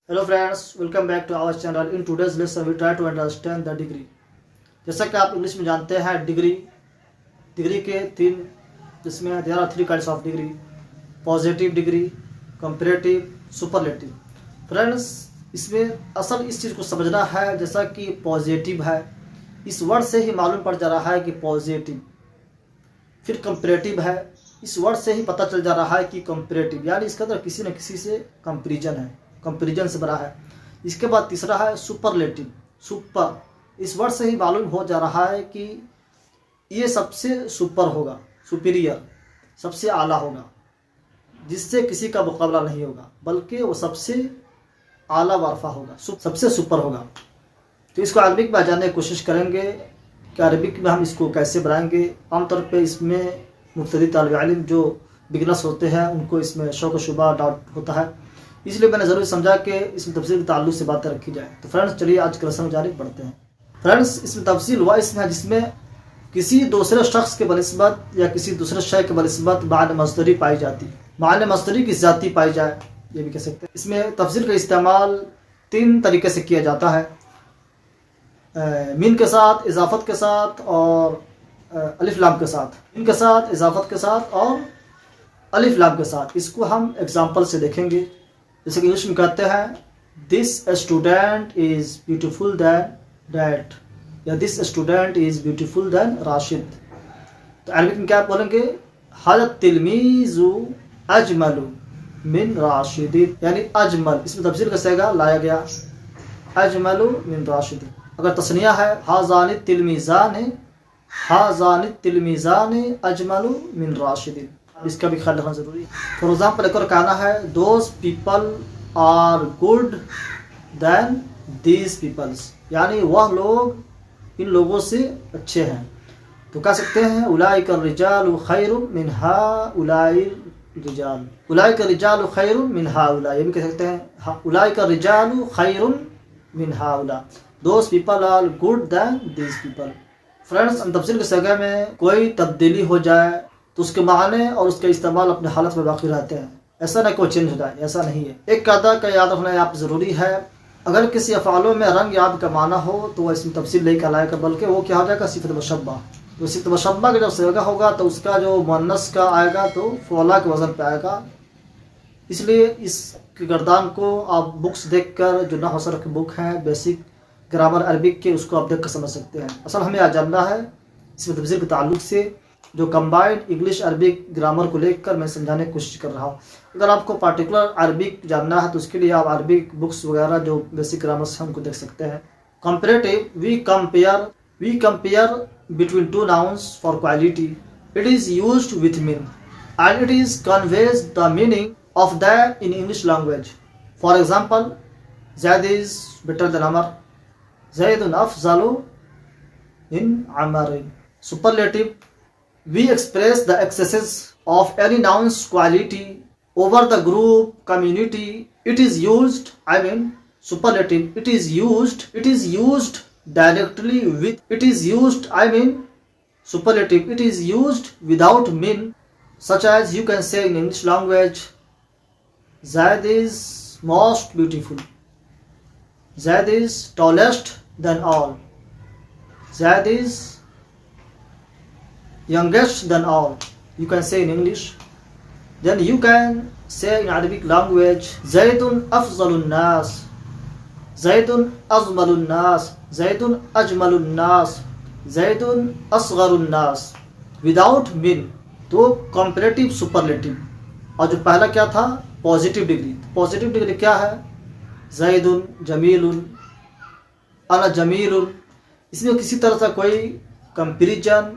Hello friends, welcome back to our channel. In today's lesson we try to understand the degree. जैसा कि आप English में जानते हैं डिग्री के तीन जिसमें there are three kinds of degree: positive degree, comparative, superlative. Friends, इसमें असल इस चीज़ को समझना है. जैसा कि पॉजिटिव है, इस वर्ड से ही मालूम पड़ जा रहा है कि पॉजिटिव. फिर कंपैरेटिव है, इस वर्ड से ही पता चल जा रहा है कि कंपैरेटिव, यानी इसका अंदर किसी न किसी से कंपैरिजन है, कंपैरिजन से बना है. इसके बाद तीसरा है सुपरलेटिव. सुपर, इस वर्ड से ही मालूम हो जा रहा है कि ये सबसे सुपर होगा, सुपीरियर, सबसे आला होगा, जिससे किसी का मुकाबला नहीं होगा, बल्कि वो सबसे आला वारफा होगा, सबसे सुपर होगा. तो इसको अरबिक में जानने की कोशिश करेंगे कि अरबिक में हम इसको कैसे बनाएंगे. आमतौर पे इसमें मुब्तदी तालिब इल्म जो बिगनर्स होते हैं उनको इसमें शौक शुबा डाउट होता है, इसलिए मैंने ज़रूर समझा कि इसमें तफसील के ताल्लुक से बातें रखी जाए. तो फ्रेंड्स, चलिए आज के लेसन में जाने बढ़ते हैं. फ्रेंड्स, इसमें तफसील हुआ इसमें है जिसमें किसी दूसरे शख्स के बनिस्बत या किसी दूसरे शय के बनिस्बत माने मस्दरी पाई जाती, माने मस्दरी की ज़ाती पाई जाए, ये भी कह सकते हैं. इसमें तफसील का इस्तेमाल तीन तरीके से किया जाता है: मिन के साथ, इजाफत के साथ और अलिफ लाम के साथ. मिन के साथ, इजाफत के साथ और अलिफ लाम के साथ. इसको हम एग्जाम्पल से देखेंगे. जैसे कि इंग्लिश में कहते हैं this student is beautiful than that, या this student is beautiful than Rashid. तो अरबिक में क्या बोलेंगे? हज़ा तिलमीज़ु अजमलु मिन राशिद, यानी अजमल इसमें तफसील का सेगा लाया गया, अजमलु मिन राशिद. अगर तस्निया है हाज़ानि तिलमीज़ान, हाज़ानि तिलमीज़ान अजमलु मिन राशिद, इसका भी ख्याल रखना जरूरी है. फॉर एग्जाम्पल एक और कहना है those people are good than these peoples, यानी वह लोग इन लोगों से अच्छे हैं. तो कह सकते हैं उलाइका रिजालु खैरुम मिन हाउलाई रिजाल, उलाइका रिजालु खैरुम मिन हाउलाई, ये भी कह सकते हैं उलाइका रिजालु खैरुम मिन हाउला, those people are good than these people. Friends, तफसील के सगे में कोई तब्दीली हो जाए तो उसके माने और उसका इस्तेमाल अपने हालत में बाकी रहते हैं, ऐसा ना कोई चेंज हो जाए, ऐसा नहीं है. एक कायदा का याद रखना यहाँ पर ज़रूरी है. अगर किसी अफ़ालों में रंग याब का माना हो तो वह इसमें तफसील नहीं कहलाएगा, बल्कि वो क्या हो जाएगा सिफ़त मुशब्बा. तो सिफ़त मुशब्बा का जब सेगा होगा तो उसका जो मुअन्नस का आएगा तो फ़ौला के वज़न पे आएगा. इसलिए इस गर्दान को आप बुक्स देख कर, जो नहव सरफ़ की बुक हैं बेसिक ग्रामर अरबिक के, उसको आप देख कर समझ सकते हैं. असल हमें आज जानना है इसमें तफसील के ताल्लुक से जो कंबाइंड इंग्लिश अरबिक ग्रामर को लेकर मैं समझाने की कोशिश कर रहा हूँ. अगर आपको पार्टिकुलर अरबिक जानना है तो उसके लिए आप अरबिक बुक्स वगैरह जो बेसिक ग्रामर से हमको देख सकते हैं. Comparative, we compare between two nouns for quality. It is used with mean and it is conveys the meaning of that in English language. For example, Zaid is better than Amr, ज़ैदुन अफ़ज़लु मिन अमरिन. Superlative, we express the excesses of any noun's quality over the group, community. It is used, superlative, it is used directly with, superlative, it is used without mean, such as you can say in English language, Zaid is most beautiful, Zaid is tallest than all, Zaid is youngest than all, you can say in English. Then you can say in Arabic language, Zaydun afzalun nas, Zaydun azmalun nas, Zaydun ajmalun nas, Zaydun asgharun nas, without min. तो comparative, superlative. और जो पहला क्या था positive degree. Positive degree क्या है? ज़ैदुन जमीलुन, अना जमीलुन. इसमें किसी तरह से कोई कंपैरिजन,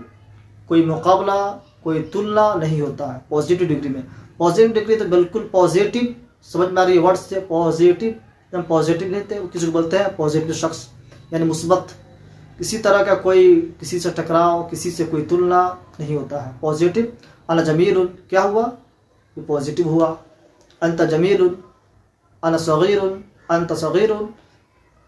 कोई मुकाबला, कोई तुलना नहीं होता है पॉजिटिव डिग्री में. पॉजिटिव डिग्री तो बिल्कुल पॉजिटिव, समझ में आ रही है वर्ड से, पॉजिटिव एकदम पॉजिटिव नहीं थे. किसी को बोलते हैं पॉजिटिव शख्स, यानी मुस्बत, किसी तरह का कोई किसी से टकराव, किसी से कोई तुलना नहीं होता है. पॉजिटिव. अना जमीलुन, क्या हुआ? ये पॉजिटिव हुआ. अंत जमीलुन, अना सगीरुन, अंत सगीरुन,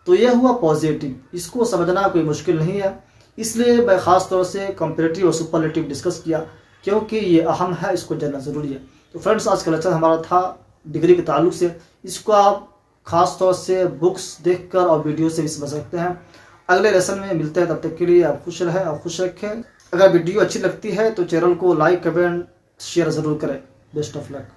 तो यह हुआ पॉजिटिव. इसको समझना कोई मुश्किल नहीं है. इसलिए मैं ख़ास तौर से कंपैरेटिव और सुपरलेटिव डिस्कस किया, क्योंकि ये अहम है, इसको जानना ज़रूरी है. तो फ्रेंड्स, आज का लेक्चर हमारा था डिग्री के ताल्लुक से. इसको आप खास तौर से बुक्स देखकर और वीडियो से भी समझ सकते हैं। अगले लेसन में मिलते हैं, तब तक के लिए आप खुश रहें और खुश रखें। अगर वीडियो अच्छी लगती है तो चैनल को लाइक, कमेंट, शेयर ज़रूर करें। Best of luck.